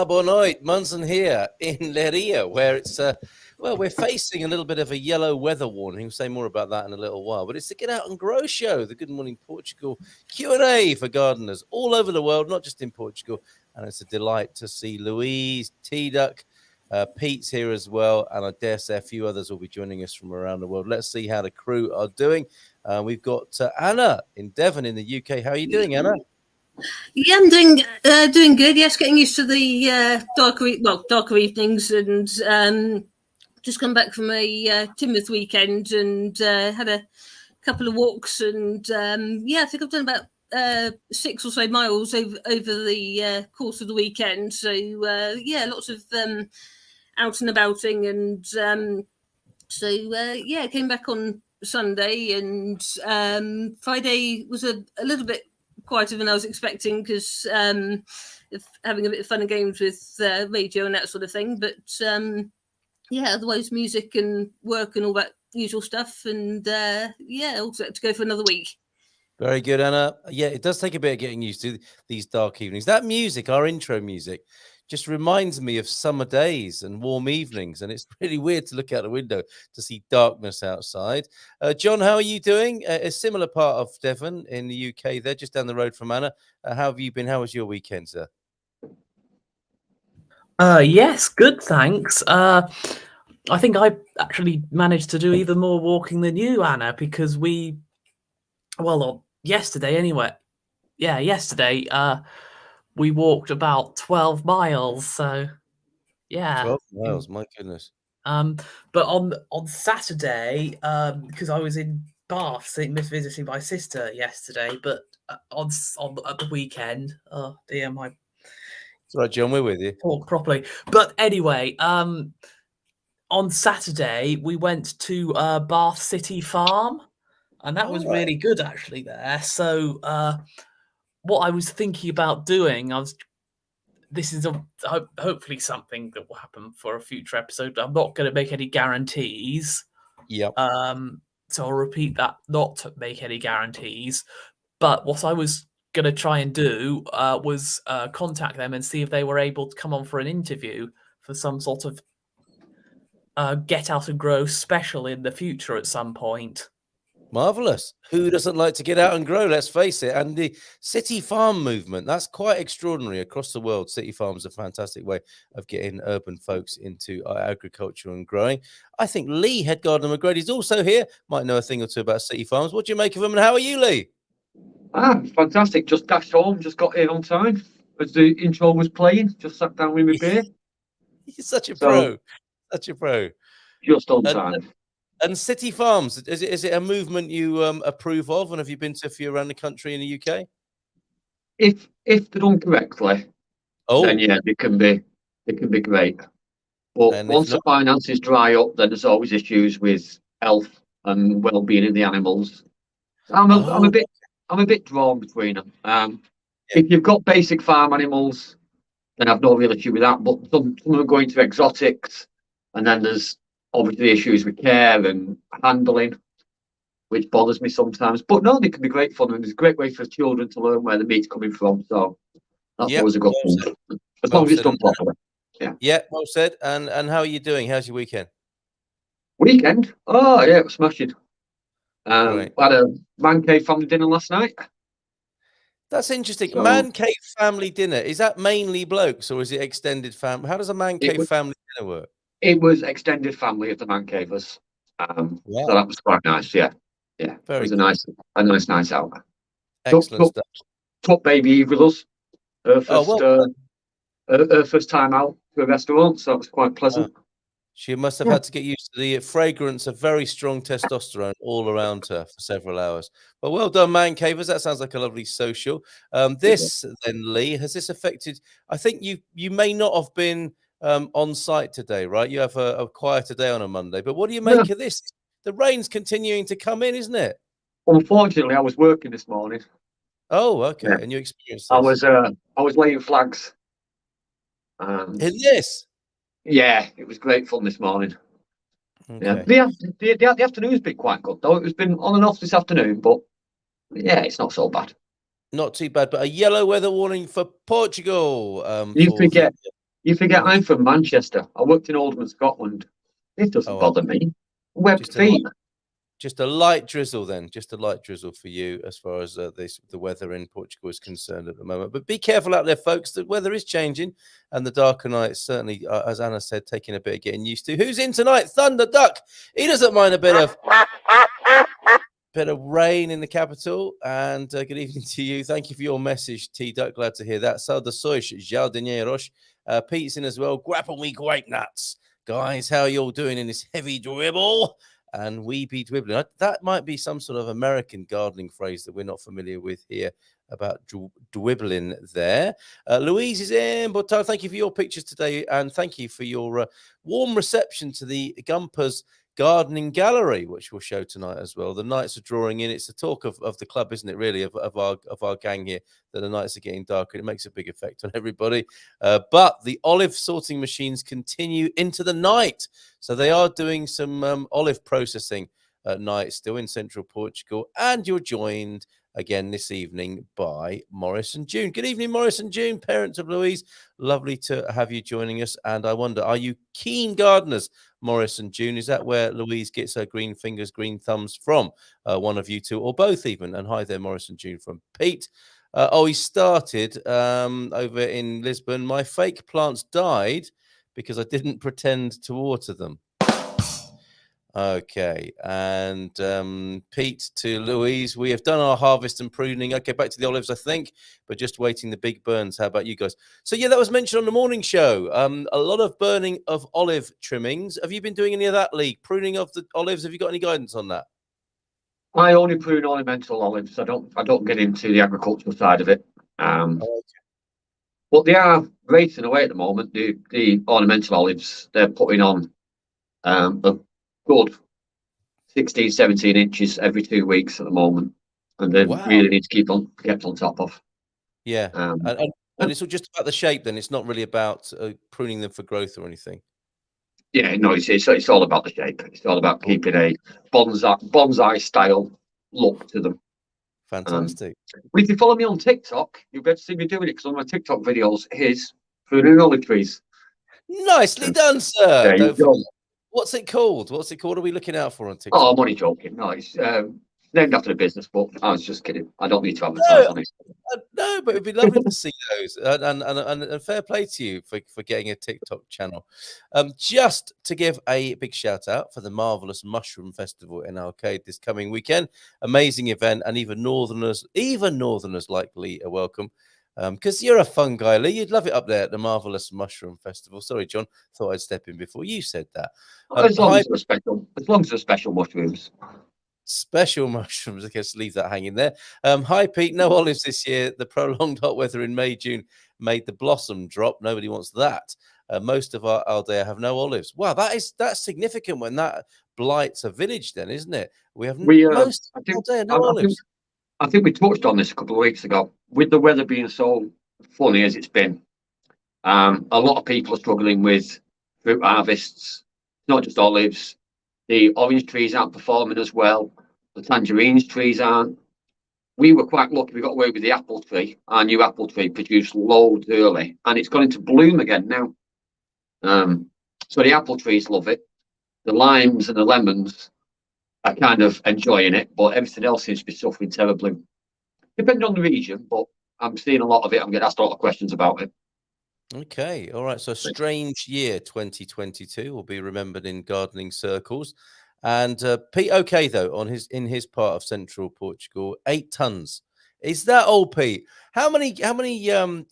boa noite, Munson here in Leiria, where it's, well, we're facing a little bit of a yellow weather warning. We'll say more about that in a little while, but it's the Get Out and Grow show, the Good Morning Portugal Q&A for gardeners all over the world, not just in Portugal. And it's a delight to see Louise, T-Duck, Pete's here as well, and I dare say a few others will be joining us from around the world. Let's see how the crew are doing. We've got Anna in Devon in the UK. How are you doing, Anna? Yeah, I'm doing good. Yes, getting used to the darker evenings, and just come back from a Timoth weekend and had a couple of walks, and I think I've done about 6 or so miles over the course of the weekend. So lots of out and abouting, and came back on Sunday, and Friday was a little bit quieter than I was expecting because having a bit of fun and games with radio and that sort of thing. But otherwise music and work and all that usual stuff, and all set to go for another week. Very good, Anna. Yeah, it does take a bit of getting used to these dark evenings. That music, our intro music, just reminds me of summer days and warm evenings, and it's really weird to look out the window to see darkness outside. John, how are you doing? A similar part of Devon in the UK. They're just down the road from Anna. How have you been? How was your weekend, sir? Yes, good, thanks. I think I actually managed to do even more walking than you, Anna, because yesterday anyway. Yeah, yesterday we walked about 12 miles. So, yeah. 12 miles, my goodness. But on Saturday, because I was in Bath visiting my sister yesterday, but at the weekend, oh dear, It's all right, John, we're with you. Talk properly. But anyway, on Saturday we went to Bath City Farm, and that was really good actually there. So what I was thinking about doing, this is hopefully something that will happen for a future episode. I'm not going to make any guarantees. Yep. So I'll repeat that, not to make any guarantees. But what I was going to try and do was contact them and see if they were able to come on for an interview for some sort of Get Out and Grow special in the future at some point. Marvelous. Who doesn't like to get out and grow? Let's face it. And the city farm movement, that's quite extraordinary across the world. City farms are a fantastic way of getting urban folks into agriculture and growing. I think Lee, Head Gardener McGrady, is also here. Might know a thing or two about city farms. What do you make of them, and how are you, Lee? Fantastic. Just dashed home, just got here on time. As the intro was playing, just sat down with my beer. You're such a pro. Such a pro. Just on time. And city farms, is it a movement you approve of? And have you been to a few around the country in the UK? If they're done correctly, then yeah, they can be great. But once the finances dry up, then there's always issues with health and well-being of the animals. I'm a bit drawn between them. If you've got basic farm animals, then I've no real issue with that. But some are going to exotics, and then there's obviously issues with care and handling, which bothers me sometimes. But no, they can be great fun, and it's a great way for children to learn where the meat's coming from. So that's always a good thing, as long as it's done properly. Yeah, well said. And how are you doing? How's your weekend? Weekend? Oh yeah, it was smashing. Had a man cave family dinner last night. That's interesting. Man cave family dinner, is that mainly blokes or is it extended family? How does a man cave family dinner work? It was extended family of the man cavers. So that was quite nice. Yeah. It was a nice night out. Excellent stuff. Top baby Eve with us. Her first time out to a restaurant, so it was quite pleasant. She must have had to get used to the fragrance of very strong testosterone all around her for several hours. But well done, man cavers. That sounds like a lovely social. Then, Lee, has this affected? I think you may not have been on site today, right? You have a quieter day on a Monday. But what do you make of this? The rain's continuing to come in, isn't it? Unfortunately, I was working this morning. Oh, okay. Yeah. And you experienced this? I was laying flags. In this? Yeah, it was great fun this morning. Okay. Yeah, the afternoon's been quite good though. It's been on and off this afternoon, but yeah, it's not so bad. Not too bad, but a yellow weather warning for Portugal. You forget You forget I'm from Manchester. I worked in Oldham, Scotland. It doesn't bother me. Webbed feet. Just a light drizzle then, just a light drizzle for you as far as the weather in Portugal is concerned at the moment. But be careful out there, folks. The weather is changing, and the darker night certainly, as Anna said, taking a bit of getting used to. Who's in tonight? Thunder Duck. He doesn't mind a bit of rain in the capital. And good evening to you. Thank you for your message, T Duck. Glad to hear that. Saudações, Jardineiros. Pete's in as well. Grapple me grape nuts. Guys, how are you all doing in this heavy dribble? And we be dwibbling. That might be some sort of American gardening phrase that we're not familiar with here about dwibbling there. Louise is in, but thank you for your pictures today, and thank you for your warm reception to the Gumpers Gardening Gallery, which we'll show tonight as well. The nights are drawing in. It's the talk of the club, isn't it, really, of our gang here, that the nights are getting darker. It makes a big effect on everybody. But the olive sorting machines continue into the night. So they are doing some olive processing at night still in central Portugal. And you're joined again this evening by Maurice and June. Good evening, Maurice and June, parents of Louise. Lovely to have you joining us. And I wonder, are you keen gardeners, Maurice and June? Is that where Louise gets her green fingers, green thumbs from? One of you two, or both even. And hi there, Maurice and June, from Pete. He started over in Lisbon. My fake plants died because I didn't pretend to water them. Okay, and Pete to Louise, we have done our harvest and pruning. Okay, back to the olives, I think, but just waiting the big burns. How about you guys? So yeah, that was mentioned on the morning show. A lot of burning of olive trimmings. Have you been doing any of that, Lee? Pruning of the olives? Have you got any guidance on that? I only prune ornamental olives. I don't get into the agricultural side of it. But they are racing away at the moment. The ornamental olives, they're putting on a good 16, 17 inches every 2 weeks at the moment, and they really need to kept on top of. Yeah, and it's all just about the shape. Then it's not really about pruning them for growth or anything. Yeah, no, it's all about the shape. It's all about keeping a bonsai style look to them. Fantastic. If you follow me on TikTok, you'll be able to see me doing it, because on my TikTok videos is pruning olive trees. Nicely done, sir. There you go. What's it called? What are we looking out for on TikTok? Oh, I'm only joking. No, it's named after the business, but I was just kidding. I don't need to advertise on it. No, but it'd be lovely to see those. And fair play to you for getting a TikTok channel. Just to give a big shout out for the marvelous Mushroom Festival in Arcade this coming weekend. Amazing event, and even northerners like Lee are welcome. Because you're a fun guy, Lee. You'd love it up there at the marvelous Mushroom Festival. Sorry, John. Thought I'd step in before you said that. As long as they're special mushrooms. Special mushrooms. I guess leave that hanging there. Hi, Pete. No olives this year. The prolonged hot weather in May, June made the blossom drop. Nobody wants that. Most of our Aldea have no olives. Wow, that's significant when that blights a village, then, isn't it? We have most of Aldea no olives. I think we touched on this a couple of weeks ago. With the weather being so funny as it's been, a lot of people are struggling with fruit harvests, not just olives. The orange trees aren't performing as well. The tangerines trees aren't. We were quite lucky. We got away with the apple tree. Our new apple tree produced loads early, and it's gone into bloom again now. So the apple trees love it. The limes and the lemons are kind of enjoying it, but everything else seems to be suffering terribly. Depending on the region, but I'm seeing a lot of it. I'm getting asked a lot of questions about it. Okay, all right. So strange year 2022 will be remembered in gardening circles. And Pete, okay though, in his part of central Portugal, 8 tons. Is that all, Pete? How many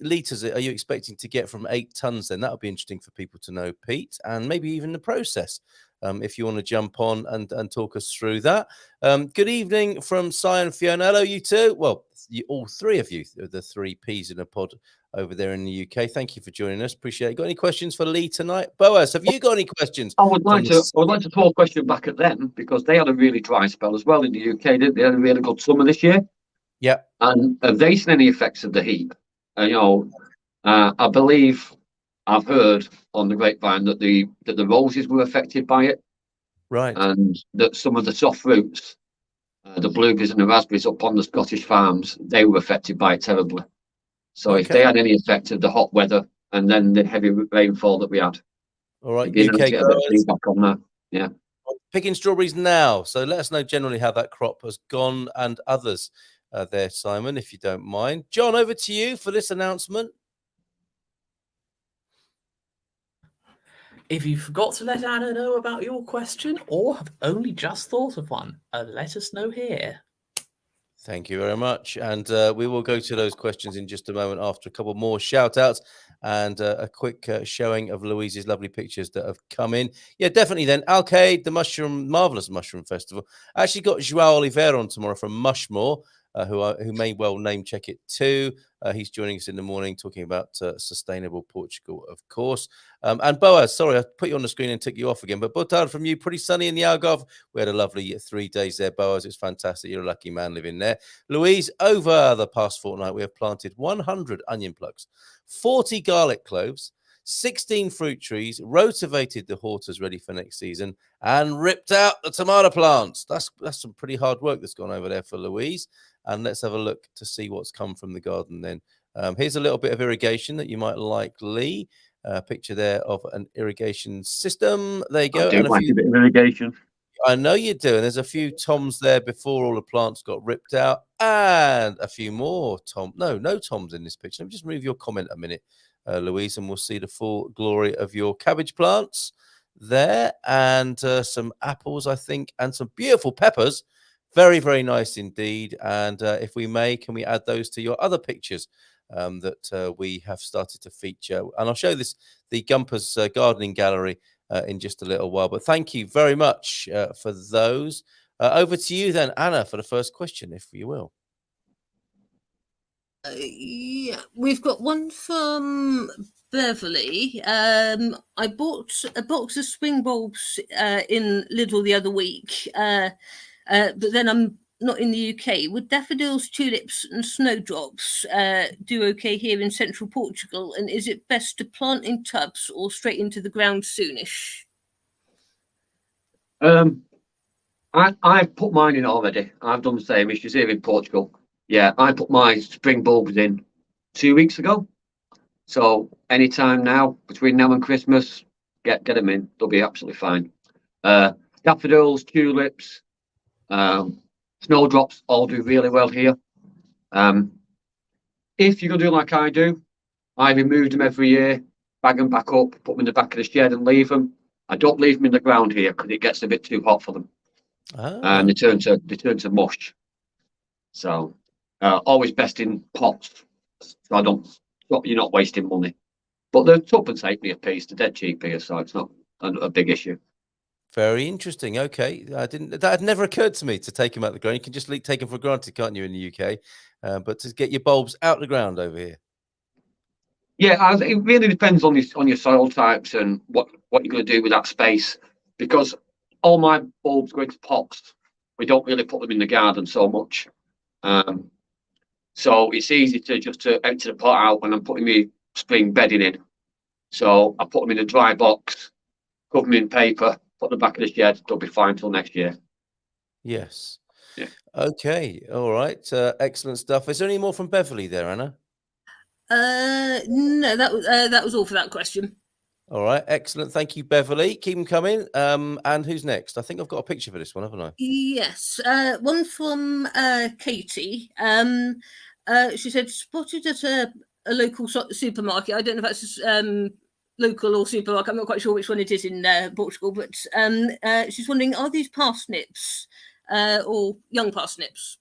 litres are you expecting to get from 8 tons? Then that would be interesting for people to know, Pete, and maybe even the process. If you want to jump on and talk us through that. Good evening from Sion Fiona. Hello, you two. Well, all three of you, the 3 Ps in a pod over there in the UK. Thank you for joining us. Appreciate it. Got any questions for Lee tonight? Boaz, have you got any questions? I would like to throw a question back at them, because they had a really dry spell as well in the UK, didn't they? They had a really good summer this year. Yeah. And have they seen any effects of the heat? I believe I've heard on the grapevine that the roses were affected by it, right? And that some of the soft fruits, the blueberries and the raspberries up on the Scottish farms, they were affected by it terribly. So if they had any effect of the hot weather and then the heavy rainfall that we had. All right, It'd be nice to UK get a bit of growers. feedback on that. Yeah. Picking strawberries now. So let us know generally how that crop has gone and others there, Simon, if you don't mind. John, over to you for this announcement. If you forgot to let Anna know about your question or have only just thought of one, let us know here. Thank you very much. And we will go to those questions in just a moment after a couple more shout outs and a quick showing of Louise's lovely pictures that have come in. Yeah, definitely then. Alcade, the Marvelous Mushroom Festival. I actually got Joao Oliveira on tomorrow from Mushmore, who may well name check it too. He's joining us in the morning talking about sustainable Portugal, of course. And Boaz, sorry, I put you on the screen and took you off again. But Botard from you, pretty sunny in the Algarve. We had a lovely 3 days there, Boaz. It's fantastic. You're a lucky man living there. Louise, over the past fortnight, we have planted 100 onion plugs, 40 garlic cloves, 16 fruit trees, rotivated the hortas ready for next season, and ripped out the tomato plants. That's some pretty hard work that's gone over there for Louise. And let's have a look to see what's come from the garden then. Here's a little bit of irrigation that you might like, Lee. Picture there of an irrigation system. There you go. I do like a bit of irrigation. I know you do. And there's a few toms there before all the plants got ripped out. And a few more tom. No toms in this picture. Let me just move your comment a minute, Louise, and we'll see the full glory of your cabbage plants there. And some apples, I think, and some beautiful peppers. Very, very nice indeed. And if we may, can we add those to your other pictures that we have started to feature? And I'll show the Gumpers Gardening Gallery in just a little while. But thank you very much for those. Over to you then, Anna, for the first question, if you will. Yeah, we've got one from Beverly. I bought a box of spring bulbs in Lidl the other week. But then I'm not in the UK. Would daffodils, tulips and snowdrops do okay here in central Portugal? And is it best to plant in tubs or straight into the ground soonish? I've put mine in already. I've done the same issues here in Portugal. Yeah, I put my spring bulbs in 2 weeks ago. So anytime now, between now and Christmas, get them in. They'll be absolutely fine. Daffodils, tulips, snowdrops all do really well here. If you're gonna do like I do, I remove them every year, bag them back up, put them in the back of the shed and leave them. I don't leave them in the ground here because it gets a bit too hot for them. And they turn to mush. So always best in pots, so you're not wasting money. But the tuppence halfpenny a piece, they're dead cheap here, so it's not a big issue. Very interesting. Okay, that had never occurred to me to take them out of the ground. You can just take them for granted, can't you, in the UK? But to get your bulbs out of the ground over here. Yeah, it really depends on your soil types and what you're going to do with that space. Because all my bulbs go into pots. We don't really put them in the garden so much. So it's easy to empty the pot out when I'm putting my spring bedding in. So I put them in a dry box, cover them in paper, put them back in the shed. They'll be fine till next year. Yes. Yeah. Okay. All right. Excellent stuff. Is there any more from Beverly there, Anna? No, that was all for that question. All right. Excellent. Thank you, Beverly. Keep them coming. And who's next? I think I've got a picture for this one, haven't I? Yes. One from Katie. She said spotted at a local supermarket. I don't know if that's local or supermarket. I'm not quite sure which one it is in Portugal, but she's wondering, are these parsnips or young parsnips?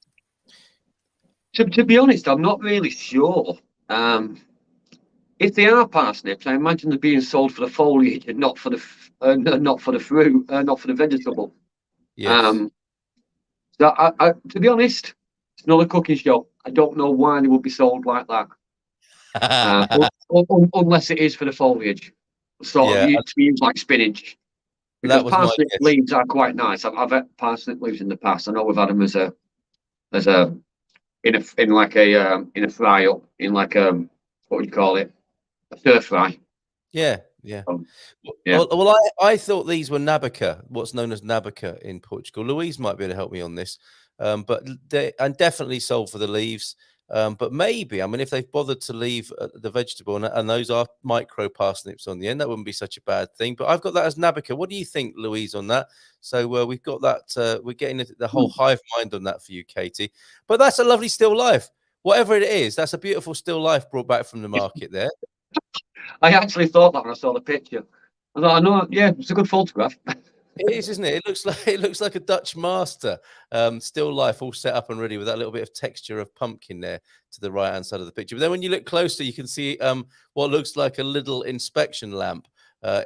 To be honest, I'm not really sure. If they are parsnips, I imagine they're being sold for the foliage and not for the fruit, not for the vegetable. Yes. So to be honest, it's not a cooking show. I don't know why they would be sold like that. Unless it is for the foliage, to be used like spinach. Because parsnip leaves are quite nice. I've had parsnip leaves in the past. I know we've had them in a fry up, in like what would you call it? A stir fry. Yeah. Well, I thought these were nabica, what's known as nabica in Portugal. Louise might be able to help me on this, but they're definitely sold for the leaves. But maybe, I mean, if they've bothered to leave the vegetable and those are micro parsnips on the end, that wouldn't be such a bad thing. But I've got that as Nabica. What do you think, Louise, on that? So we've got that. We're getting the whole hive mind on that for you, Katie. But that's a lovely still life. Whatever it is, that's a beautiful still life brought back from the market there. I actually thought that when I saw the picture. I thought, I know, yeah, it's a good photograph. It is, isn't it? It looks like a Dutch master, still life, all set up and ready with that little bit of texture of pumpkin there to the right hand side of the picture. But then when you look closer, you can see what looks like a little inspection lamp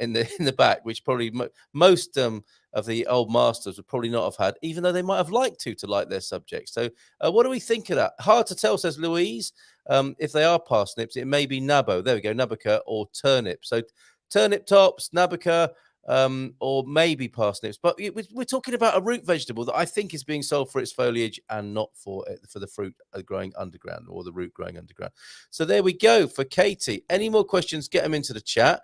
in the back, which probably most of the old masters would probably not have had, even though they might have liked to light their subjects. So what do we think of that? Hard to tell, says Louise. If they are parsnips, it may be nabo. There we go, nabica or turnip. So turnip tops, nabica, or maybe parsnips, but we're talking about a root vegetable that I think is being sold for its foliage and not for the fruit growing underground or the root growing underground. So there we go for Katie. Any more questions, get them into the chat.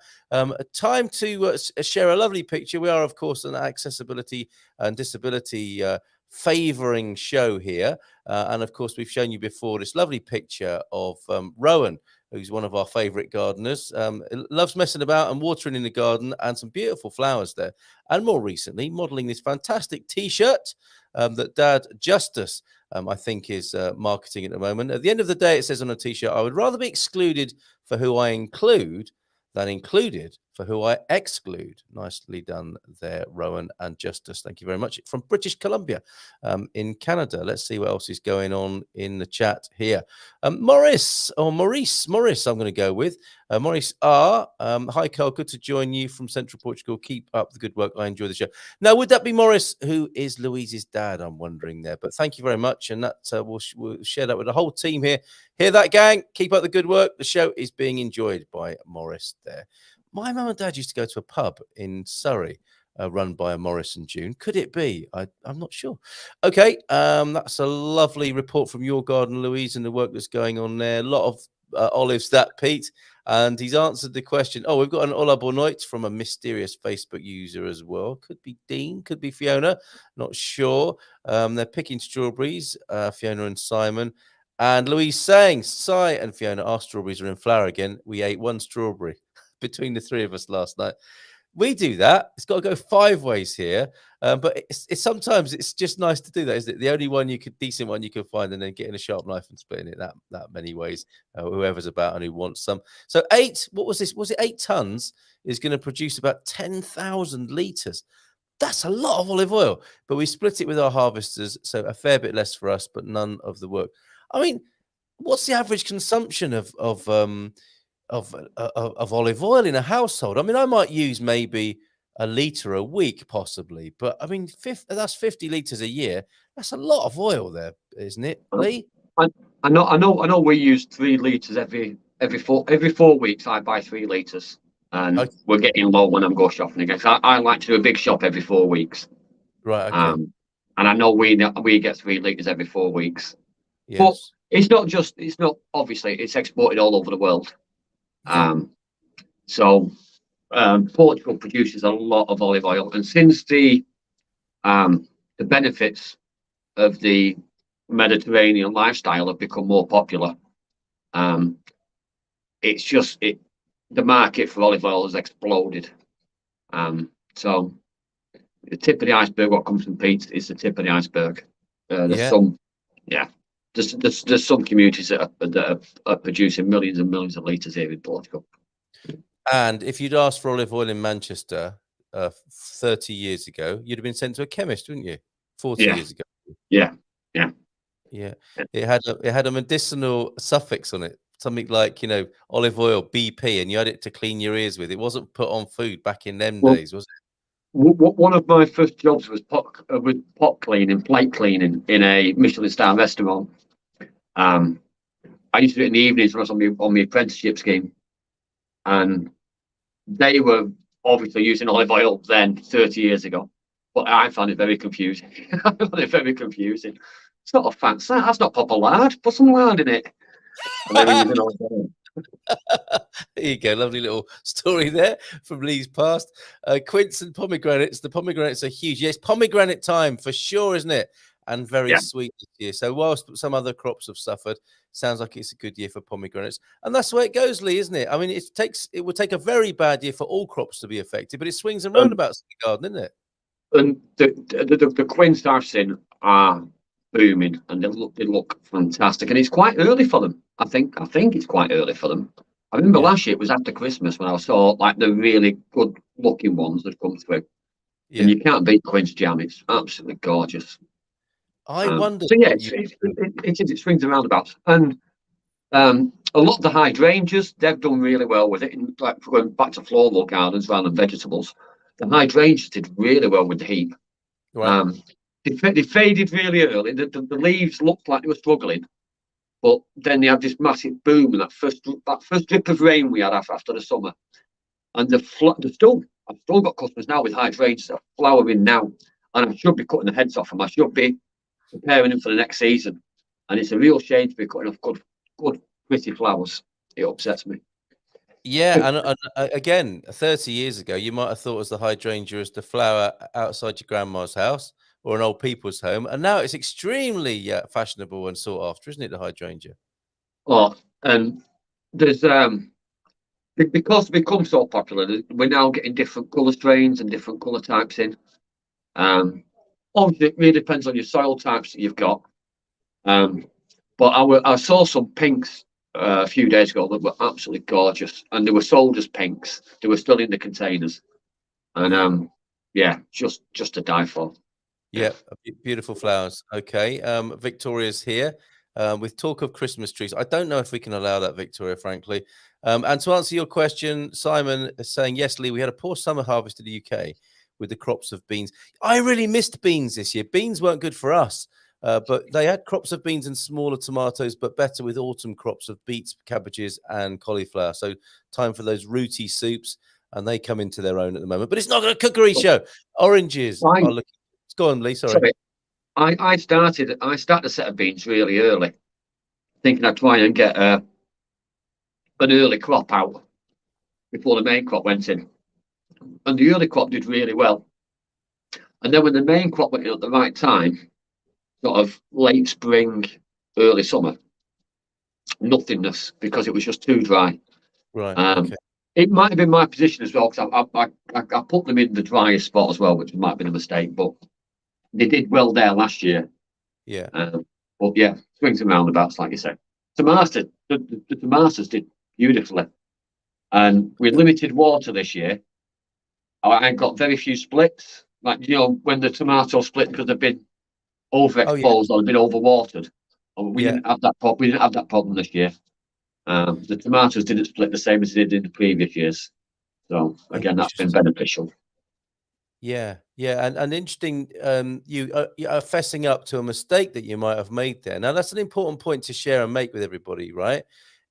Time to share a lovely picture. We are, of course, an accessibility and disability favoring show here, and of course we've shown you before this lovely picture of Rowan, who's one of our favorite gardeners, loves messing about and watering in the garden, and some beautiful flowers there. And more recently, modeling this fantastic t-shirt that Dad Justice, I think, is marketing at the moment. At the end of the day, it says on a t-shirt, I would rather be excluded for who I include than included for who I exclude. Nicely done there, Rowan and Justice. Thank you very much. From British Columbia in Canada. Let's see what else is going on in the chat here. Maurice, I'm going to go with. Maurice R. Hi, Carl. Good to join you from Central Portugal. Keep up the good work. I enjoy the show. Now, would that be Maurice, who is Louise's dad? I'm wondering there. But thank you very much. And that we'll share that with the whole team here. Hear that, gang? Keep up the good work. The show is being enjoyed by Maurice there. My mum and dad used to go to a pub in Surrey, run by a Morris and June. Could it be? I'm not sure. Okay, that's a lovely report from your garden, Louise, and the work that's going on there. A lot of olives, that Pete, and he's answered the question. Oh, we've got an hola bonoit from a mysterious Facebook user as well. Could be Dean, could be Fiona, not sure. They're picking strawberries, Fiona and Simon. And Louise saying, Si and Fiona, our strawberries are in flower again. We ate one strawberry between the three of us last night. We do that. It's got to go 5 ways here, but it's sometimes it's just nice to do that, isn't it? The only decent one you can find, and then getting a sharp knife and splitting it that many ways. Whoever's about and who wants some. So 8. What was this? Was it 8 tons? Is going to produce about 10,000 liters. That's a lot of olive oil, but we split it with our harvesters, so a fair bit less for us, but none of the work. I mean, what's the average consumption of olive oil in a household? I mean, I might use maybe a litre a week, possibly, but I mean, that's 50 litres a year. That's a lot of oil there, isn't it, Lee? I know. We use 3 litres every 4 weeks. I buy 3 litres, and we're getting low when I'm go shopping again. So I like to do a big shop every 4 weeks. Right. Okay. And I know we get 3 litres every 4 weeks. Yes. But it's not obviously it's exported all over the world. So Portugal produces a lot of olive oil, and since the benefits of the Mediterranean lifestyle have become more popular, the market for olive oil has exploded. So the tip of the iceberg, what comes from Pete, is the tip of the iceberg. There's some communities that are producing millions and millions of litres here in Portugal. And if you'd asked for olive oil in Manchester 30 years ago, you'd have been sent to a chemist, wouldn't you? 40 years ago. Yeah. It had a medicinal suffix on it, something like, olive oil BP, and you had it to clean your ears with. It wasn't put on food back in them days, was it? One of my first jobs was pot cleaning, plate cleaning in a Michelin star restaurant. I used to do it in the evenings when I was on my apprenticeship scheme, and they were obviously using olive oil then 30 years ago, but I found it very confusing. It's not a fancy. That's not proper lard. Put some lard in it. There you go, lovely little story there from Lee's past. Quince and pomegranates. The pomegranates are huge. Yes, pomegranate time for sure, isn't it? and very sweet this year. So whilst some other crops have suffered, sounds like it's a good year for pomegranates. And that's the way it goes, Lee, isn't it? I mean, it would take a very bad year for all crops to be affected, but it swings and roundabouts in the garden, isn't it? And the quince I've seen are booming, and they look fantastic. And it's quite early for them. I think it's quite early for them. I remember last year it was after Christmas when I saw like the really good looking ones that come through. Yeah. And you can't beat quince jam. It's absolutely gorgeous. I wonder. So yeah, it swings and roundabouts. And a lot of the hydrangeas, they've done really well with it. Like going back to floral gardens rather than vegetables, the hydrangeas did really well with the heat. Right. They faded really early. The leaves looked like they were struggling, but then they had this massive boom and that first drip of rain we had after the summer, and I've still got customers now with hydrangeas that are flowering now, and I should be cutting the heads off them. I should be preparing them for the next season, and it's a real shame to be cutting off good pretty flowers. It upsets me. Yeah, and again, 30 years ago, you might have thought as the hydrangea as the flower outside your grandma's house or an old people's home, and now it's extremely fashionable and sought after, isn't it, the hydrangea? Oh, and there's because it's become so popular, we're now getting different colour strains and different colour types in. Obviously, it really depends on your soil types that you've got. But I saw some pinks a few days ago that were absolutely gorgeous, and they were sold as pinks. They were still in the containers, and just to die for. Yeah, beautiful flowers. Okay, Victoria's here with talk of Christmas trees. I don't know if we can allow that, Victoria, frankly. And to answer your question, Simon is saying, yes, Lee, we had a poor summer harvest in the UK with the crops of beans. I really missed beans this year. Beans weren't good for us, but they had crops of beans and smaller tomatoes, but better with autumn crops of beets, cabbages, and cauliflower. So time for those rooty soups, and they come into their own at the moment. But it's not a cookery show. Oranges are looking. Go on, Lee. Sorry. I started a set of beans really early, thinking I'd try and get an early crop out before the main crop went in. And the early crop did really well. And then when the main crop went in at the right time, sort of late spring, early summer, nothingness, because it was just too dry. Right. Okay. It might have been my position as well, because I put them in the driest spot as well, which might have been a mistake, but they did well there last year. Yeah. But yeah, swings and roundabouts, like you said. The tomatoes did beautifully. And with limited water this year, I got very few splits. Like, when the tomatoes split because they've been overexposed or they've been overwatered. We didn't have that problem. We didn't have that problem this year. The tomatoes didn't split the same as they did in the previous years. So again, that's been beneficial. Yeah, and interesting. You are fessing up to a mistake that you might have made there. Now, that's an important point to share and make with everybody, right?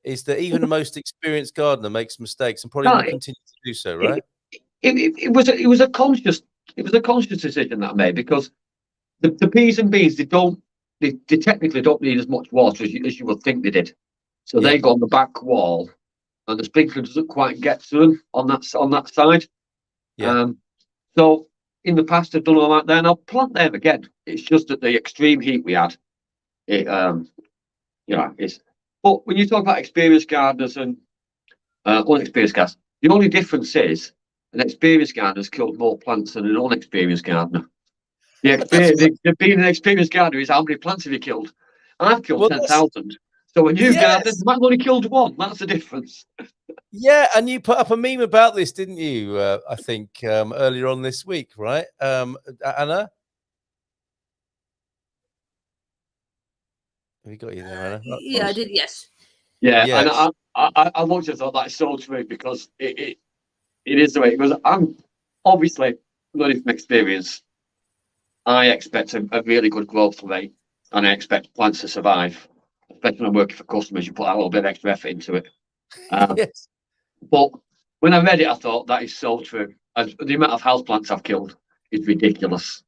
Is that even the most experienced gardener makes mistakes and probably will continue to do so, right? It was a conscious decision that I made, because the peas and beans they technically don't need as much water as you would think they did. So they go on the back wall, and the sprinkler doesn't quite get to them on that side. Yeah. So in the past, I've done all that there, and I'll plant them again. It's just that the extreme heat we had, it's. But when you talk about experienced gardeners and unexperienced gardeners, the only difference is an experienced gardener's killed more plants than an unexperienced gardener. Being an experienced gardener is how many plants have you killed? I've killed 10,000. So a new gardener might have only killed one. That's the difference. Yeah, and you put up a meme about this, didn't you? I think earlier on this week, right, Anna? Have you got you there, Anna? Yeah, I did. Yes. Yeah, and I looked at it, thought that's so true, because it is the way it goes. I'm obviously learning from experience. I expect a really good growth rate, and I expect plants to survive. Especially when I'm working for customers, you put a little bit of extra effort into it. Yes. But when I read it, I thought that is so true. The amount of houseplants I've killed is ridiculous.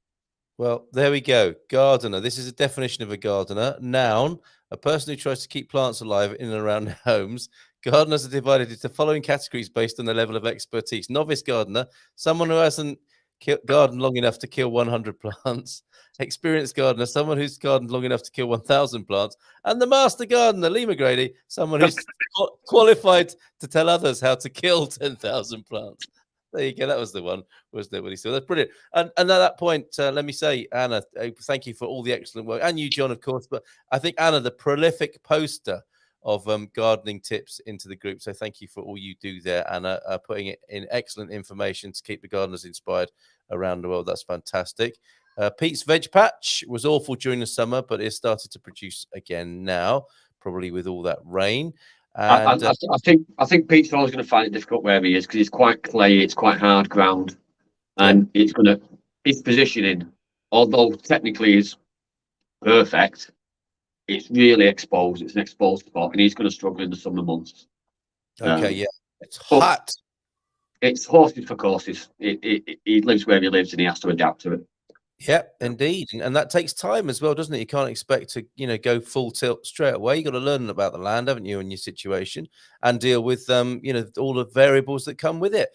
Well, there we go. Gardener. This is a definition of a gardener. Noun, a person who tries to keep plants alive in and around their homes. Gardeners are divided into the following categories based on their level of expertise. Novice gardener, someone who hasn't garden long enough to kill 100 plants. Experienced gardener, someone who's gardened long enough to kill 1,000 plants. And the master gardener, Lee McGrady, someone who's qualified to tell others how to kill 10,000 plants. There you go. That was the one, wasn't it? What he said. That's brilliant. And at that point, let me say, Anna, thank you for all the excellent work. And you, John, of course. But I think, Anna, the prolific poster of gardening tips into the group. So thank you for all you do there, Anna, putting it in excellent information to keep the gardeners inspired around the world. That's fantastic. Pete's veg patch was awful during the summer, but it started to produce again now, probably with all that rain. And I think Pete's always going to find it difficult where he is, because it's quite clay, it's quite hard ground, and his positioning, although technically is perfect, it's really exposed. It's an exposed spot, and he's going to struggle in the summer months. Okay, it's hot. It's horses for courses. He lives where he lives, and he has to adapt to it. Yeah, indeed. And that takes time as well, doesn't it? You can't expect to, go full tilt straight away. You got to learn about the land, haven't you, and your situation, and deal with, all the variables that come with it.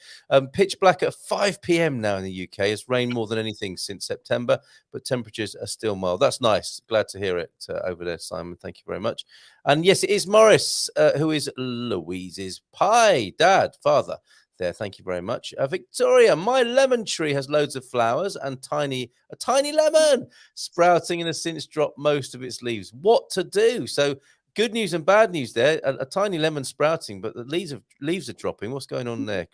Pitch black at 5 p.m. now in the UK. It's rained more than anything since September, but temperatures are still mild. That's nice. Glad to hear it over there, Simon. Thank you very much. And yes, it is Morris, who is Louise's dad, father. There, thank you very much. Victoria, my lemon tree has loads of flowers and a tiny lemon sprouting and has since dropped most of its leaves. What to do? So good news and bad news there. A tiny lemon sprouting, but the leaves are dropping. What's going on there,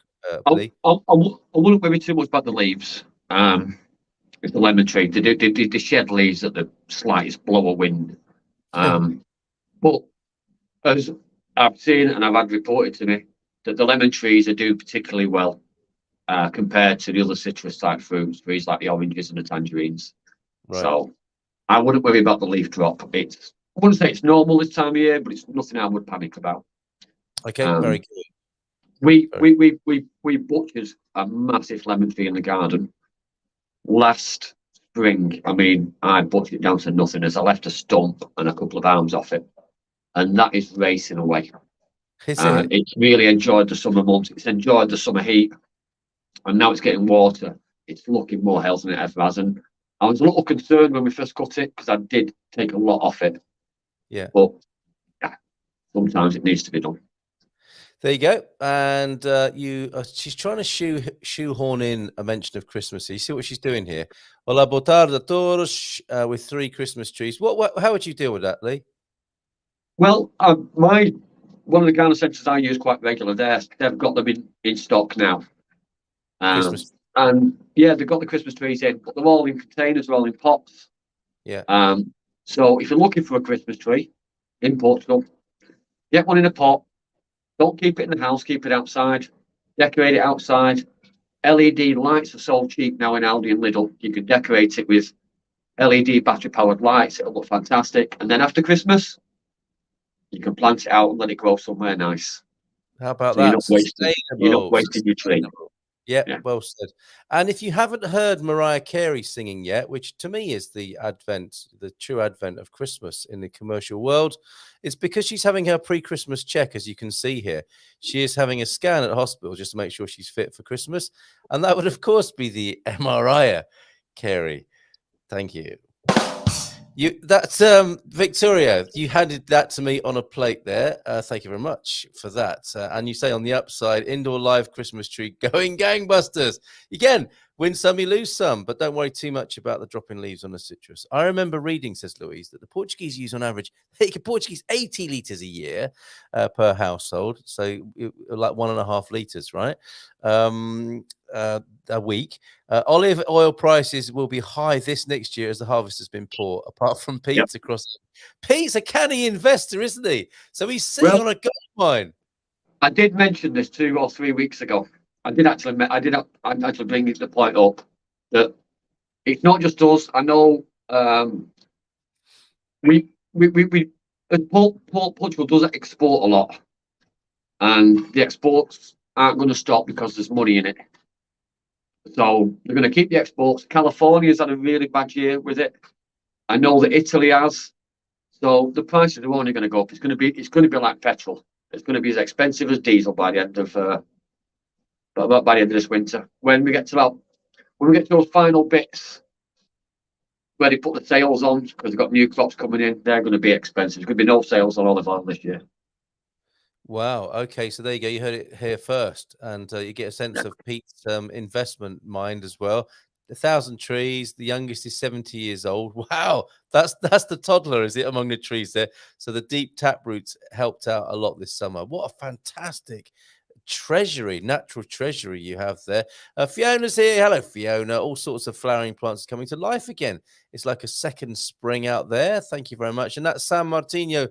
Lee? I wouldn't worry too much about the leaves. It's the lemon tree. They shed leaves at the slightest blow of wind. But as I've seen and I've had reported to me, that the lemon trees are doing particularly well compared to the other citrus type fruits, trees like the oranges and the tangerines. Right. So I wouldn't worry about the leaf drop. I wouldn't say it's normal this time of year, but it's nothing I would panic about. Okay, very good. We butchered a massive lemon tree in the garden last spring. I mean, I butchered it down to nothing as I left a stump and a couple of arms off it, and that is racing away. It's really enjoyed the summer months. It's enjoyed the summer heat, and now it's getting water. It's looking more healthy than it ever has. And I was a little concerned when we first cut it, because I did take a lot off it. Yeah. But sometimes it needs to be done. There you go. And she's trying to shoehorn in a mention of Christmas. You see what she's doing here? Hola, boa tarde a todos, with 3 Christmas trees. How would you deal with that, Lee? Well, one of the garden centres I use quite regularly, they've got them in stock now. And they've got the Christmas trees in, but they're all in containers, they're all in pots. Yeah. So if you're looking for a Christmas tree in Portugal, get one in a pot. Don't keep it in the house, keep it outside. Decorate it outside. LED lights are sold cheap now in Aldi and Lidl. You can decorate it with LED battery-powered lights. It'll look fantastic. And then after Christmas, you can plant it out and let it grow somewhere nice. How about that? You're not wasting your tree. Yeah, well said. And if you haven't heard Mariah Carey singing yet, which to me is the true advent of Christmas in the commercial world, it's because she's having her pre-Christmas check, as you can see here. She is having a scan at hospital just to make sure she's fit for Christmas. And that would, of course, be the Mariah Carey. Thank you. That's Victoria, you handed that to me on a plate there. Thank you very much for that. And you say on the upside, indoor live Christmas tree going gangbusters. Again, win some, you lose some, but don't worry too much about the dropping leaves on the citrus. I remember reading, says Louise, that the Portuguese use on average, 80 litres a year per household. So like 1.5 litres, right? A week. Olive oil prices will be high this next year as the harvest has been poor, apart from Pete's across. Pete's a canny investor, isn't he? So he's sitting on a gold mine. I did mention this 2 or 3 weeks ago. I did actually bring the point up that it's not just us. I know Portugal does export a lot, and the exports aren't going to stop because there's money in it. So they're going to keep the exports. California's had a really bad year with it. I know that Italy has. So the prices are only going to go up. It's going to be like petrol. It's going to be as expensive as diesel by the end of this winter. When we get to about when we get to those final bits where they put the sales on, because they've got new crops coming in, they're going to be expensive. There's going to be no sales on olive oil this year. Wow. Okay. So there you go. You heard it here first, and you get a sense of Pete's investment mind as well. 1,000 trees. The youngest is 70 years old. Wow. That's the toddler, is it, among the trees there? So the deep tap roots helped out a lot this summer. What a fantastic natural treasury you have there. Fiona's here. Hello, Fiona. All sorts of flowering plants coming to life again. It's like a second spring out there. Thank you very much. And that San Martino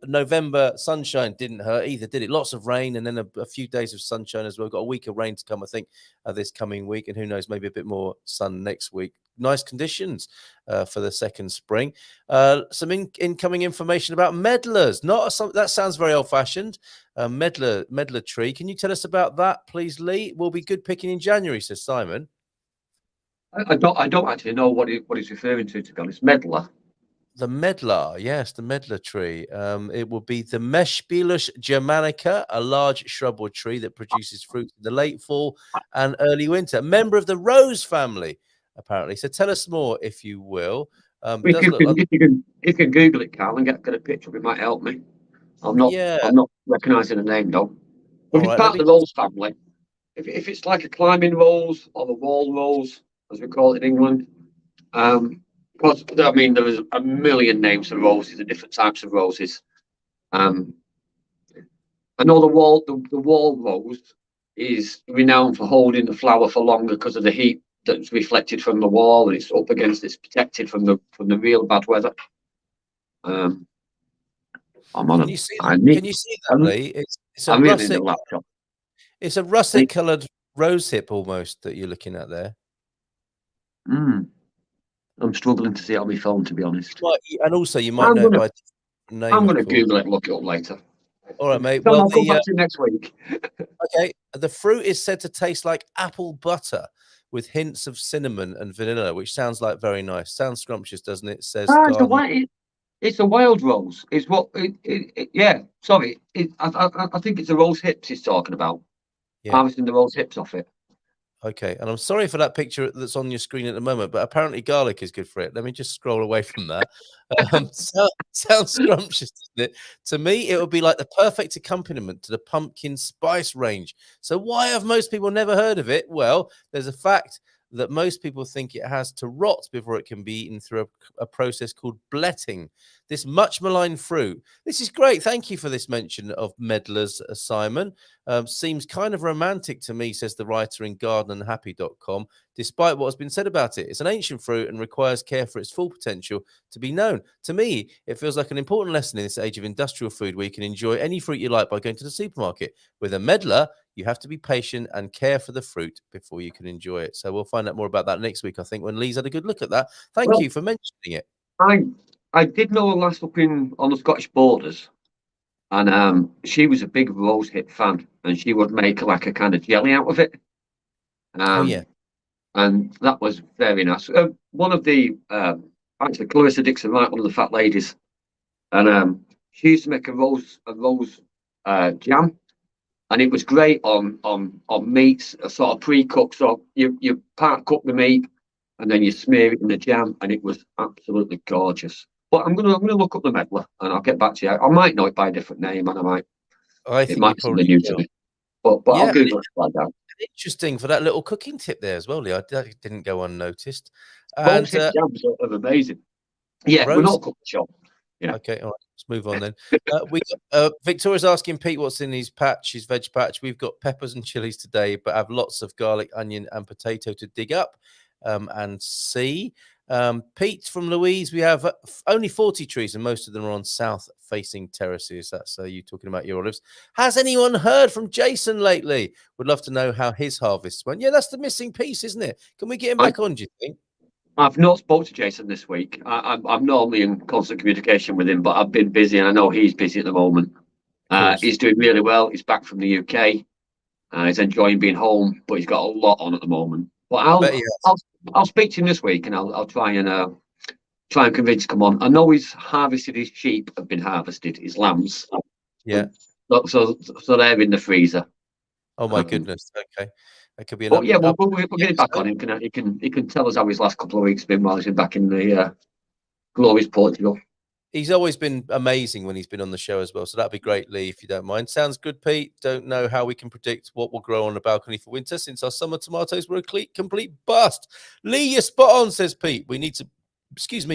November sunshine didn't hurt either, did it? Lots of rain and then a few days of sunshine as well. We've got a week of rain to come, I think, this coming week, and who knows, maybe a bit more sun next week. Nice conditions for the second spring. Some incoming information about medlars. That sounds very old-fashioned. Medlar tree. Can you tell us about that, please, Lee? Will be good picking in January, says Simon. I don't actually know what he's referring to be honest. Medlar. The medlar, yes, the medlar tree. It will be the Mespilus germanica, a large shrub or tree that produces fruit in the late fall and early winter. A member of the rose family, apparently. So tell us more, if you will. If you can Google it, Carl, and get a picture, it might help me. I'm not recognising the name though. If it's part of the rose family, if it's like a climbing rose or the wall rose, as we call it in England, because I mean there is a million names for roses and different types of roses. I know the wall rose is renowned for holding the flower for longer because of the heat that's reflected from the wall, and it's up against, it's protected from the real bad weather. Can you see that, Lee? It's a russet coloured rose hip almost that you're looking at there. I'm struggling to see it on my phone, to be honest. And also, you might know by name. I'm going to Google it and look it up later. All right, mate. Well, I'll come back to you next week. Okay. The fruit is said to taste like apple butter with hints of cinnamon and vanilla, which sounds like very nice. Sounds scrumptious, doesn't it? Says it's a wild rose. It's what? Yeah. Sorry. I think it's the rose hips he's talking about. Yeah. Harvesting the rose hips off it. Okay, and I'm sorry for that picture that's on your screen at the moment, but apparently garlic is good for it. Let me just scroll away from that. Sounds scrumptious, doesn't it? To me, it would be like the perfect accompaniment to the pumpkin spice range. So why have most people never heard of it? Well, there's a fact that most people think it has to rot before it can be eaten through a process called bletting. This much maligned fruit. This is great. Thank you for this mention of medlars, Simon. Seems kind of romantic to me, says the writer in gardenandhappy.com, despite what has been said about it. It's an ancient fruit and requires care for its full potential to be known. To me, it feels like an important lesson in this age of industrial food where you can enjoy any fruit you like by going to the supermarket. With a medlar, you have to be patient and care for the fruit before you can enjoy it. So we'll find out more about that next week, I think, when Lee's had a good look at that. Thank you for mentioning it. I did know her last up on the Scottish borders, and she was a big rose hip fan, and she would make like a kind of jelly out of it. And that was very nice. One of the actually Clarissa Dixon Wright, one of the fat ladies, and she used to make a rose jam. And it was great on meats, a sort of pre-cooked. So you part cook the meat, and then you smear it in the jam, and it was absolutely gorgeous. But I'm gonna look up the medlar, and I'll get back to you. I might know it by a different name, and it might be something new to me. But yeah, I'll Google it right now. Interesting for that little cooking tip there as well, Lee. That didn't go unnoticed. And jams are amazing. Yeah, we're not cooking shop. Yeah. Okay, all right. Let's move on then. Victoria's asking Pete what's in his veg patch. We've got peppers and chilies today, but have lots of garlic, onion, and potato to dig up and see. Pete from Louise, we have only 40 trees, and most of them are on south-facing terraces. That's you talking about your olives. Has anyone heard from Jason lately? Would love to know how his harvests went. Yeah, that's the missing piece, isn't it? Can we get him back on, do you think? I've not spoke to Jason this week. I'm normally in constant communication with him, but I've been busy, and I know he's busy at the moment. He's doing really well. He's back from the UK. He's enjoying being home, but he's got a lot on at the moment. But I'll speak to him this week, and I'll try and convince him to come on. I know he's harvested his sheep, have been harvested, his lambs. Yeah. So they're in the freezer. Oh my goodness. Okay. That could be an But yeah, we'll get it back on him. He can tell us how his last couple of weeks been while he's been back in the glorious Portugal. He's always been amazing when he's been on the show as well. So that'd be great, Lee, if you don't mind. Sounds good, Pete. Don't know how we can predict what will grow on the balcony for winter since our summer tomatoes were a complete bust. Lee, you're spot on, says Pete. We need to,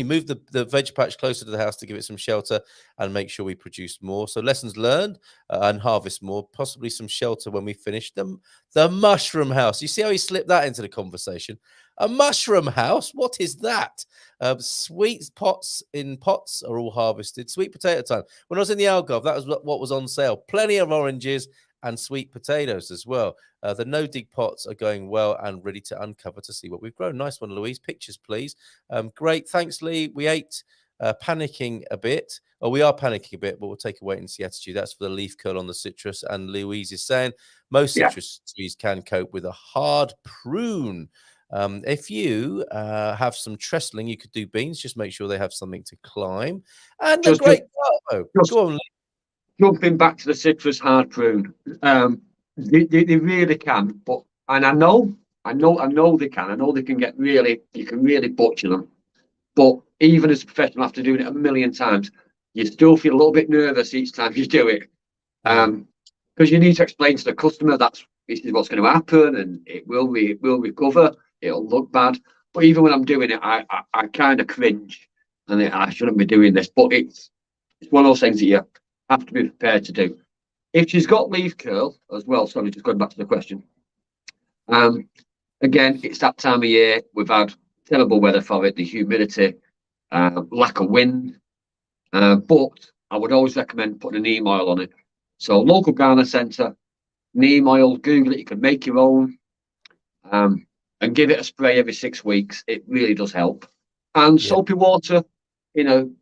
move the veg patch closer to the house to give it some shelter and make sure we produce more. So lessons learned and harvest more, possibly some shelter when we finish them. The mushroom house. You see how he slipped that into the conversation? A mushroom house? What is that? Sweet pots in pots are all harvested. Sweet potato time. When I was in the Algarve, that was what was on sale. Plenty of oranges and sweet potatoes as well. The no-dig pots are going well and ready to uncover to see what we've grown. Nice one, Louise. Pictures, please. Great. Thanks, Lee. We ate panicking a bit. Oh, we are panicking a bit, but we'll take a wait-and-see attitude. That's for the leaf curl on the citrus. And Louise is saying most citrus trees can cope with a hard prune. If you have some trestling, you could do beans. Just make sure they have something to climb. And the great carbo. Go on, Lee. Jumping back to the citrus hard prune, they really can. And I know they can. I know they can get really. You can really butcher them. But even as a professional, after doing it a million times, you still feel a little bit nervous each time you do it, because you need to explain to the customer this is what's going to happen, and it will recover. It'll look bad. But even when I'm doing it, I kind of cringe, and I shouldn't be doing this. But it's one of those things that you have to be prepared to do. If she's got leaf curl as well, sorry, just going back to the question. Again, it's that time of year. We've had terrible weather for it, the humidity, lack of wind. But I would always recommend putting a neem oil on it. So local gardener centre, neem oil, Google it. You can make your own, and give it a spray every 6 weeks. It really does help. And soapy water,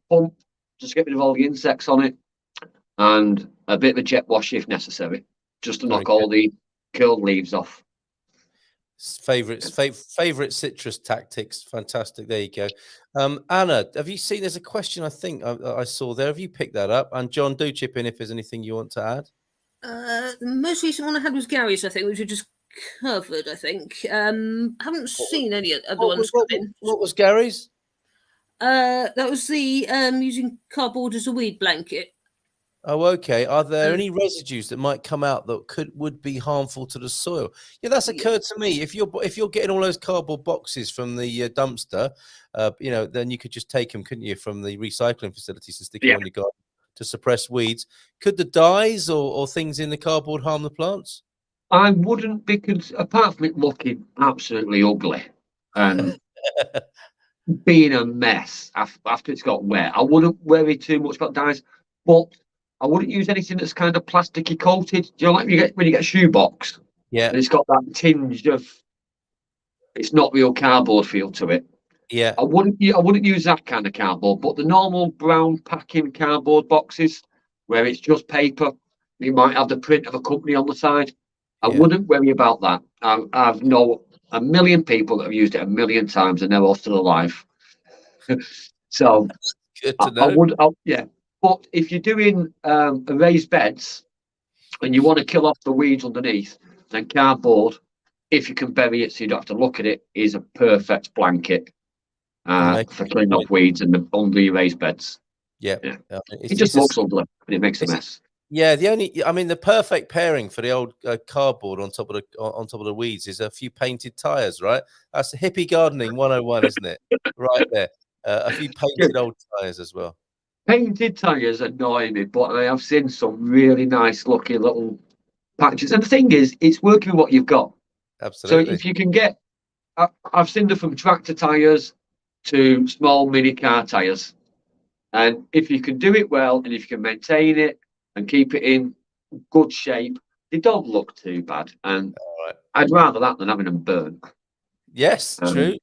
pump, just get rid of all the insects on it, and a bit of a jet wash if necessary, just to knock all the curled leaves off. Favorite citrus tactics. Fantastic. There you go. Anna, have you seen? There's a question I think I saw there. Have you picked that up? And John, do chip in if there's anything you want to add. The most recent one I had was Gary's, I think, which we just covered. I think I haven't seen any other ones come in. What was Gary's? That was the using cardboard as a weed blanket. Oh, okay. Are there any residues that might come out that would be harmful to the soil? Yeah, that's occurred to me. If you're getting all those cardboard boxes from the dumpster, then you could just take them, couldn't you, from the recycling facilities and stick them on your garden to suppress weeds. Could the dyes or things in the cardboard harm the plants? I wouldn't, because apart from it looking absolutely ugly and being a mess after it's got wet, I wouldn't worry too much about dyes. But I wouldn't use anything that's kind of plasticky coated. Do you know, like when you get a shoebox? Yeah. And it's got that tinge of, it's not real cardboard feel to it. Yeah. I wouldn't use that kind of cardboard, but the normal brown packing cardboard boxes where it's just paper, you might have the print of a company on the side. I wouldn't worry about that. I've known a million people that have used it a million times and they're all still alive. So good to know. But if you're doing raised beds and you want to kill off the weeds underneath, then cardboard, if you can bury it so you don't have to look at it, is a perfect blanket for killing off weeds under your raised beds. Yeah. It just looks ugly and it makes a mess. Yeah, the perfect pairing for the old cardboard on top of the weeds is a few painted tires, right? That's hippie gardening 101, isn't it? Right there. A few painted old tires as well. Painted tires annoy me, but I have seen some really nice looking little patches. And the thing is, it's working with what you've got. Absolutely. So if you can get, I've seen them from tractor tires to small mini car tires. And if you can do it well, and if you can maintain it and keep it in good shape, they don't look too bad. And I'd rather that than having them burn. Yes, true.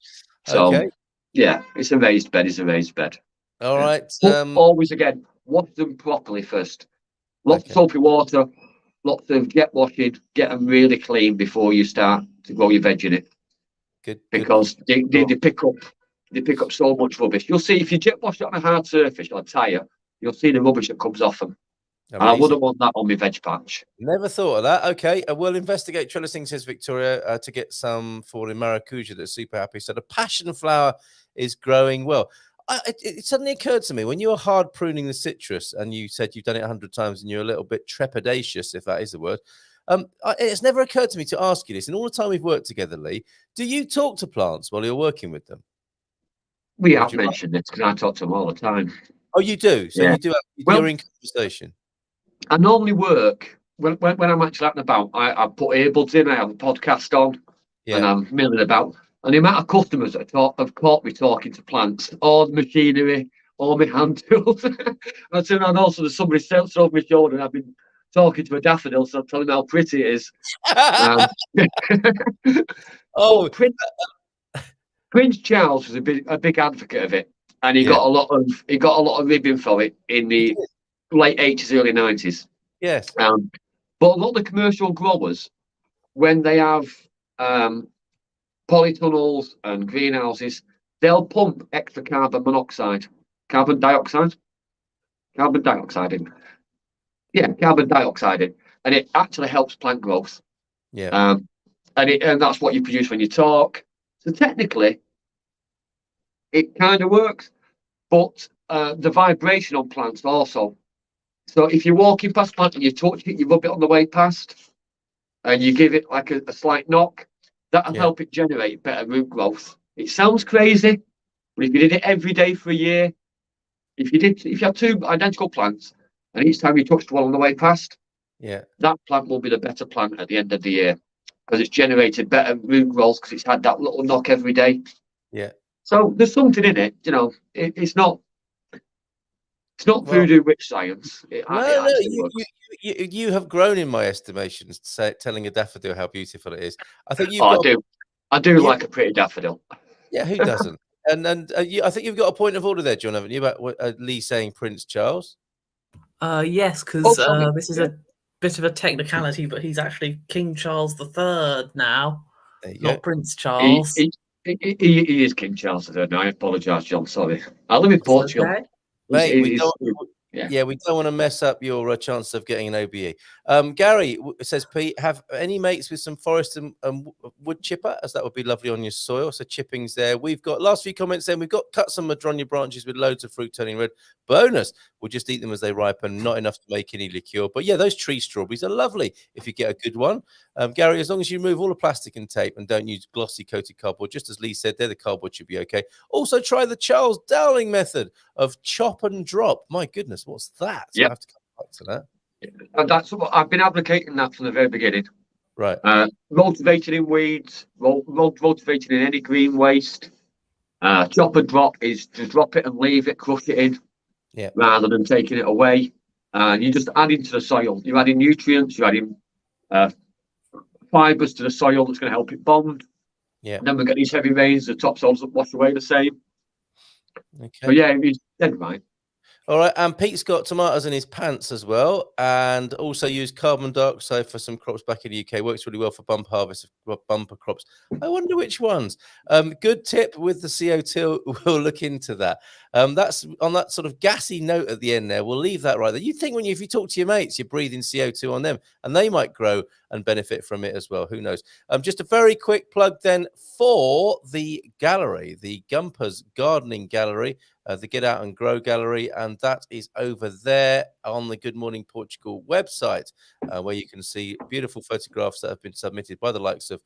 So, it's a raised bed. It's a raised bed. All right. Always again, wash them properly first. Lots of soapy water, lots of jet washing. Get them really clean before you start to grow your veg in it. Good. Because they pick up so much rubbish. You'll see if you jet wash it on a hard surface, on a tire, you'll see the rubbish that comes off them. I wouldn't want that on my veg patch. Never thought of that. Okay, we'll investigate trellising, says Victoria, to get some for the maracuja that's super happy. So the passion flower is growing well. It suddenly occurred to me when you were hard pruning the citrus and you said you've done it 100 times and you're a little bit trepidatious, if that is the word. It's never occurred to me to ask you this. In all the time we've worked together, Lee, do you talk to plants while you're working with them? We have mentioned this because I talk to them all the time. Oh, you do? So you do have, you're in conversation. I normally work when I'm actually out and about. I put earbuds in. I have a podcast on, and I'm milling about. And the amount of customers that have caught me talking to plants, all the machinery, all my hand tools. I turn around also there's somebody sits over my shoulder, and I've been talking to a daffodil, so I'm telling them how pretty it is. Prince Charles was a big advocate of it, and he got a lot of ribbon for it in the late 80s, early 90s. Yes. But a lot of the commercial growers, when they have polytunnels and greenhouses, they'll pump extra carbon dioxide in. And it actually helps plant growth. Yeah. And that's what you produce when you talk. So technically, it kind of works, but the vibration on plants also. So if you're walking past plant and you touch it, you rub it on the way past, and you give it like a slight knock, that'll help it generate better root growth. It sounds crazy, but if you did it every day for a year, if you have two identical plants, and each time you touched one on the way past, that plant will be the better plant at the end of the year because it's generated better root growth because it's had that little knock every day. Yeah. So there's something in it, it's not voodoo witch science. You have grown in my estimations, telling a daffodil how beautiful it is. I think I do like a pretty daffodil. Yeah, who doesn't? I think you've got a point of order there, John, haven't you, about Lee saying Prince Charles? Yes, because this is a bit of a technicality, but he's actually King Charles III now, not Prince Charles. He is King Charles III now. I apologise, John. Sorry. I live in Portugal. Okay. Mate, we don't want to mess up your chance of getting an OBE. Gary says, Pete, have any mates with some forest and wood chipper, as that would be lovely on your soil. So chipping's there. We've got last few comments saying we've got cut some madronia branches with loads of fruit turning red. Bonus. We'll just eat them as they ripen. Not enough to make any liqueur. But yeah, those tree strawberries are lovely if you get a good one. Gary, as long as you remove all the plastic and tape and don't use glossy coated cardboard, just as Lee said there, the cardboard should be okay. Also try the Charles Dowling method of chop and drop. My goodness, what's that? So I have to come back to that. And that's what I've been advocating that from the very beginning. Right. Motivating in weeds, motivating in any green waste. Chop and drop is to drop it and leave it, crush it in, rather than taking it away. And you're just adding to the soil. You're adding nutrients, you're adding fibres to the soil that's going to help it bond. Yeah. And then we get these heavy rains, the topsoils that wash away the same. Okay. So yeah, he's dead right. All right, and Pete's got tomatoes in his pants as well, and also used carbon dioxide for some crops back in the UK. Works really well for bumper harvest of bumper crops. I wonder which ones. Good tip with the CO2. We'll look into that. That's on that sort of gassy note at the end there. We'll leave that right there. You think if you talk to your mates, you're breathing CO2 on them, and they might grow and benefit from it as well. Who knows? Just a very quick plug then for the gallery, the Gumpers Gardening Gallery. The Get Out and Grow Gallery, and that is over there on the Good Morning Portugal website, where you can see beautiful photographs that have been submitted by the likes of,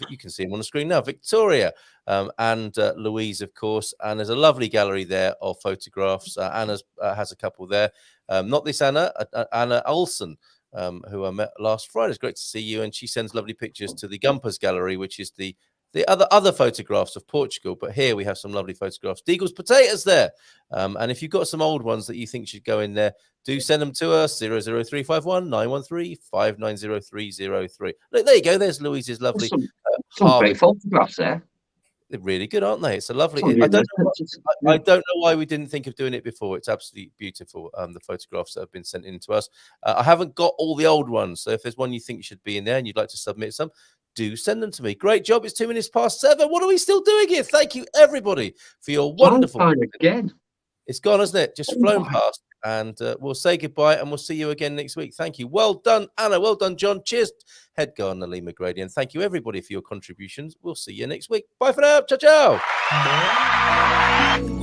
you can see them on the screen now, Victoria and Louise, of course, and there's a lovely gallery there of photographs. Anna has a couple there, not this Anna, Anna Olsen, who I met last Friday. It's great to see you, and she sends lovely pictures to the Gumpers Gallery, which is the other photographs of Portugal, but here we have some lovely photographs. Deagle's potatoes there. And if you've got some old ones that you think should go in there, do send them to us, 00351 913 590303. Look, there you go. There's Louise's lovely. Some great photographs there. They're really good, aren't they? It's a lovely. I don't know why we didn't think of doing it before. It's absolutely beautiful. The photographs that have been sent in to us. I haven't got all the old ones. So if there's one you think should be in there and you'd like to submit some, do send them to me. Great job. It's 7:02. What are we still doing here? Thank you, everybody, for your wonderful. Again. It's gone, hasn't it? Just flown past. And we'll say goodbye, and we'll see you again next week. Thank you. Well done, Anna. Well done, John. Cheers, Head Gardener Lee McGrady. And thank you, everybody, for your contributions. We'll see you next week. Bye for now. Ciao, ciao. Bye.